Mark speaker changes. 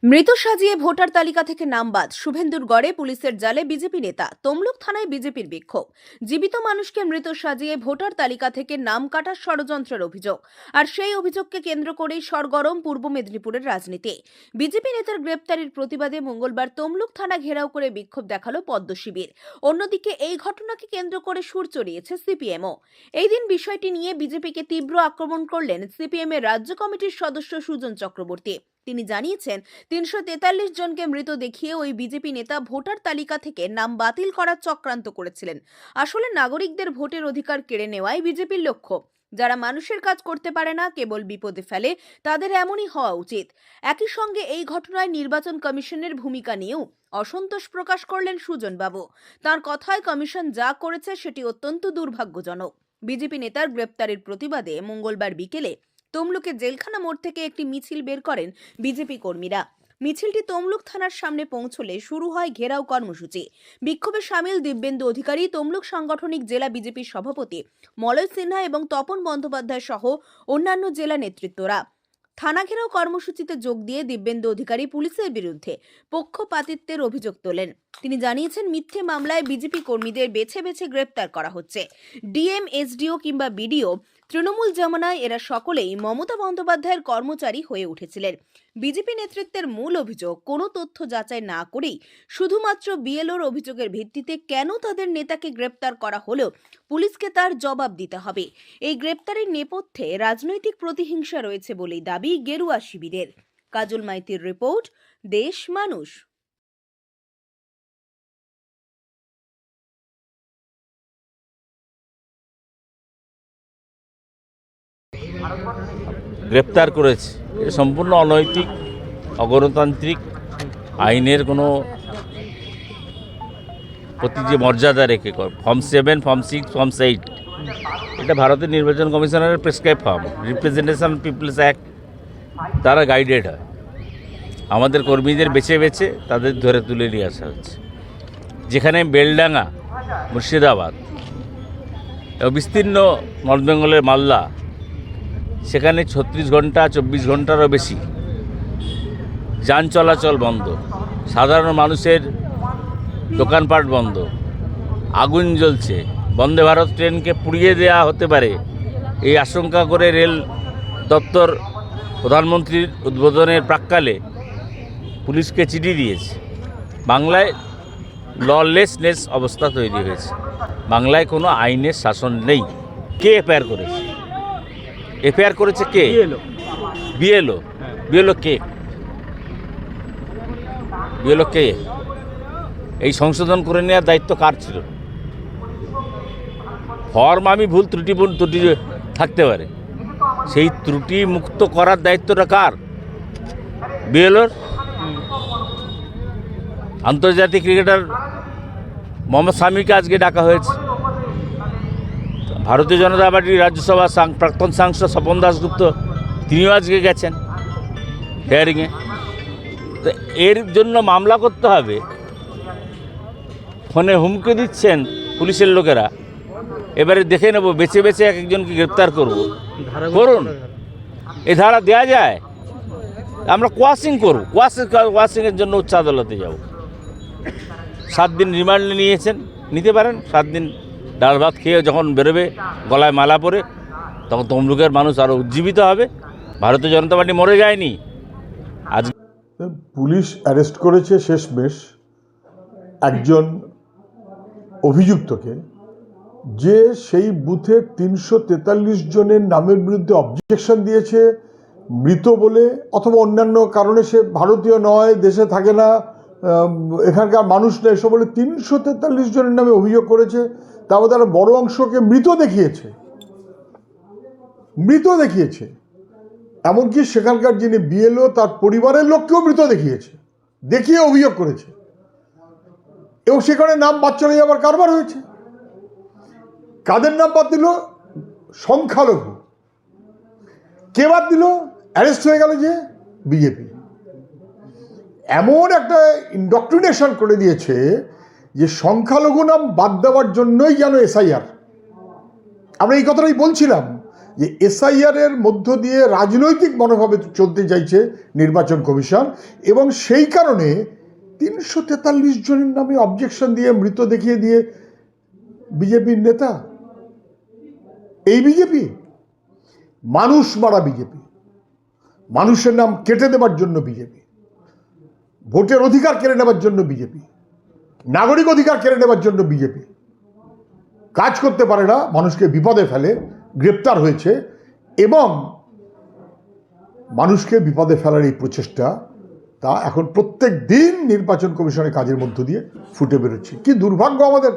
Speaker 1: মৃত সাজিয়ে ভোটার তালিকা থেকে নাম বাদ শুভেন্দুর গড়ে পুলিশের জালে বিজেপি নেতা। তমলুক থানায় বিজেপির বিক্ষোভ। জীবিত মানুষকে মৃত সাজিয়ে ভোটার তালিকা থেকে নাম কাটার ষড়যন্ত্রের অভিযোগ। আর সেই অভিযোগকে কেন্দ্র করেই সরগরম পূর্ব মেদিনীপুরের রাজনীতি। বিজেপি নেতার গ্রেপ্তারির প্রতিবাদে মঙ্গলবার তমলুক থানা ঘেরাও করে বিক্ষোভ দেখালো পদ্ম শিবির। অন্যদিকে এই ঘটনাকে কেন্দ্র করে সুর চড়িয়েছে সিপিএমও। এই দিন বিষয়টি নিয়ে বিজেপিকে তীব্র আক্রমণ করলেন সিপিএম এর রাজ্য কমিটির সদস্য সুজন চক্রবর্তী। তিনি জানিয়েছেন ৩৪৩ জনকে মৃত দেখিয়ে ওই বিজেপি নেতা ভোটার তালিকা থেকে নাম বাতিল করার চক্রান্ত করেছিলেন। আসলে নাগরিকদের ভোটের অধিকার কেড়ে নেওয়াই বিজেপির লক্ষ্য। যারা মানুষের কাজ করতে পারে না, কেবল বিপদে ফেলে, তাদের এমনই হওয়া উচিত। একই সঙ্গে এই ঘটনায় নির্বাচন কমিশনের ভূমিকা নিয়েও অসন্তোষ প্রকাশ করলেন সুজনবাবু। তার কথায় কমিশন যা করেছে সেটি অত্যন্ত দুর্ভাগ্যজনক। বিজেপি নেতার গ্রেপ্তারের প্রতিবাদে মঙ্গলবার বিকেলে তমলুকে জেলখানা মোড় থেকে একটি মিছিল বের করেন বিজেপি কর্মীরা। মিছিলটি তমলুক থানার সামনে পৌঁছলে শুরু হয় ঘেরাও কর্মসূচি। বিক্ষোভে সামিল দিব্যেন্দু অধিকারী, তমলুক সাংগঠনিক জেলা বিজেপির সভাপতি মলয় সিনহা এবং তপন বন্দ্যোপাধ্যায় সহ অন্যান্য জেলা নেতৃত্বরা। থানা ঘেরাও কর্মসূচিতে যোগ দিয়ে দিব্যেন্দু অধিকারী পুলিশের বিরুদ্ধে পক্ষপাতিত্বের অভিযোগ তোলেন। তিনি জানিয়েছেন, মিথ্যে মামলায় বিজেপি কর্মীদের বেছে বেছে গ্রেপ্তার করা হচ্ছে। ডিএম, এসডিও কিংবা বিডিও, তৃণমূল জামানায় এরা সকলেই মমতা বন্দ্যোপাধ্যায়ের কর্মচারী হয়ে উঠেছিলেন। বিজেপি নেতৃত্বের মূল অভিযোগ, কোনো তথ্য যাচাই না করেই শুধুমাত্র বিএলওর অভিযোগের ভিত্তিতে কেন তাদের নেতাকে গ্রেপ্তার করা হলেও পুলিশকে তার জবাব দিতে হবে। এই গ্রেপ্তারের নেপথ্যে রাজনৈতিক প্রতিহিংসা রয়েছে বলেই দাবি গেরুয়া শিবিরের। কাজল মাইতির রিপোর্ট, দেশ মানুষ।
Speaker 2: গ্রেপ্তার করেছে, এটা সম্পূর্ণ অনৈতিক, অগণতান্ত্রিক, আইনের কোনো প্রতি যে মর্যাদা রেখে ফর্ম 7, ফর্ম 6, ফর্ম 8, এটা ভারতের নির্বাচন কমিশনের prescribe form, representation people's act দ্বারা গাইডেড হয়। আমাদের কর্মীদের বেছে বেছে তাদের ধরে তুলে নিয়ে আসা হচ্ছে। যেখানে বেলডাঙ্গা, মুর্শিদাবাদ এবং বিস্তীর্ণ নর্থ বেঙ্গলের মালদা, সেখানে 36 ঘন্টা 24 ঘন্টারও বেশি যান চলাচল বন্ধ, সাধারণ মানুষের দোকানপাট বন্ধ, আগুন জ্বলছে, বন্দে ভারত ট্রেনকে পুড়িয়ে দেওয়া হতে পারে এই আশঙ্কা করে রেল দপ্তর প্রধানমন্ত্রীর উদ্বোধনের প্রাক্কালে পুলিশকে চিঠি দিয়েছে। বাংলায় ললেসনেস অবস্থা তৈরি হয়েছে, বাংলায় কোনো আইনের শাসন নেই। কে এফআইআর করেছে? এফআইআর করেছে কে? বিএলও। বিএলও কে? বিএলও কে? এই সংশোধন করে নেওয়ার দায়িত্ব কার ছিল? ফর্ম আমি ভুল ত্রুটি থাকতে পারে, সেই ত্রুটি মুক্ত করার দায়িত্বটা কার? বিএলওর। আন্তর্জাতিক ক্রিকেটার মোহাম্মদ শামিকে আজকে ডাকা হয়েছে। ভারতীয় জনতা পার্টির রাজ্যসভা প্রাক্তন সাংসদ স্বপন দাশগুপ্ত, তিনিও আজকে গেছেন হিয়ারিংয়ে। তো এর জন্য মামলা করতে হবে। ফোনে হুমকি দিচ্ছেন পুলিশের লোকেরা, এবারে দেখে নেব, বেছে বেছে এক একজনকে গ্রেপ্তার করব। করুন, এ ধারা দেওয়া যায়। আমরা কোয়াশিং করব, কোয়াশিংয়ের জন্য উচ্চ আদালতে যাব। 7 দিন রিমান্ডে নিয়েছেন, নিতে পারেন। 7 দিন ডাল ভাত খেয়ে যখন বেরোবে, গলায় মালা পরে, তখন তমলুকের মানুষ আরও উজ্জীবিত হবে। ভারতীয় জনতা পার্টি মরে যায়নি। আজ
Speaker 3: পুলিশ অ্যারেস্ট করেছে শেষমেশ একজন অভিযুক্তকে, যে সেই বুথে 343 জনের নামের বিরুদ্ধে অবজেকশন দিয়েছে মৃত বলে, অথবা অন্যান্য কারণে সে ভারতীয় নয়, দেশে থাকে না, এখানকার মানুষ নয়, এসব বলে 343 জনের নামে অভিযোগ করেছে। তার মধ্যে একটা বড় অংশকে মৃত দেখিয়েছে। এমনকি সেখানকার যিনি বিএলও, তার পরিবারের লোককেও মৃত দেখিয়ে অভিযোগ করেছে, এবং সেখানে নাম বাদ চলে যাওয়ার কারবার হয়েছে। কাদের নাম বাদ দিল? সংখ্যালঘু। কে বাদ দিল? অ্যারেস্ট হয়ে গেল যে বিজেপি। এমন একটা ইন্ডক্ট্রিনেশন করে দিয়েছে যে সংখ্যালঘু নাম বাদ দেওয়ার জন্যই যেন এসআইআর। আমরা এই কথাটাই বলছিলাম যে এসআইআর এর মধ্য দিয়ে রাজনৈতিক মনোভাবে চলতে চাইছে নির্বাচন কমিশন, এবং সেই কারণে 343 জনের নামে অবজেকশন দিয়ে মৃত দেখিয়ে দিয়ে বিজেপির নেতা। এই বিজেপি মানুষ মারা বিজেপি, মানুষের নাম কেটে দেবার জন্য বিজেপি, ভোটের অধিকার কেড়ে নেবার জন্য বিজেপি, নাগরিক অধিকার কেড়ে নেবার জন্য বিজেপি কাজ করতে পারে না, মানুষকে বিপদে ফেলে, গ্রেপ্তার হয়েছে, এবং মানুষকে বিপদে ফেলার এই প্রচেষ্টা তা এখন প্রত্যেক দিন নির্বাচন কমিশনের কাজের মধ্য দিয়ে ফুটে বেরোচ্ছে। কি দুর্ভাগ্য আমাদের।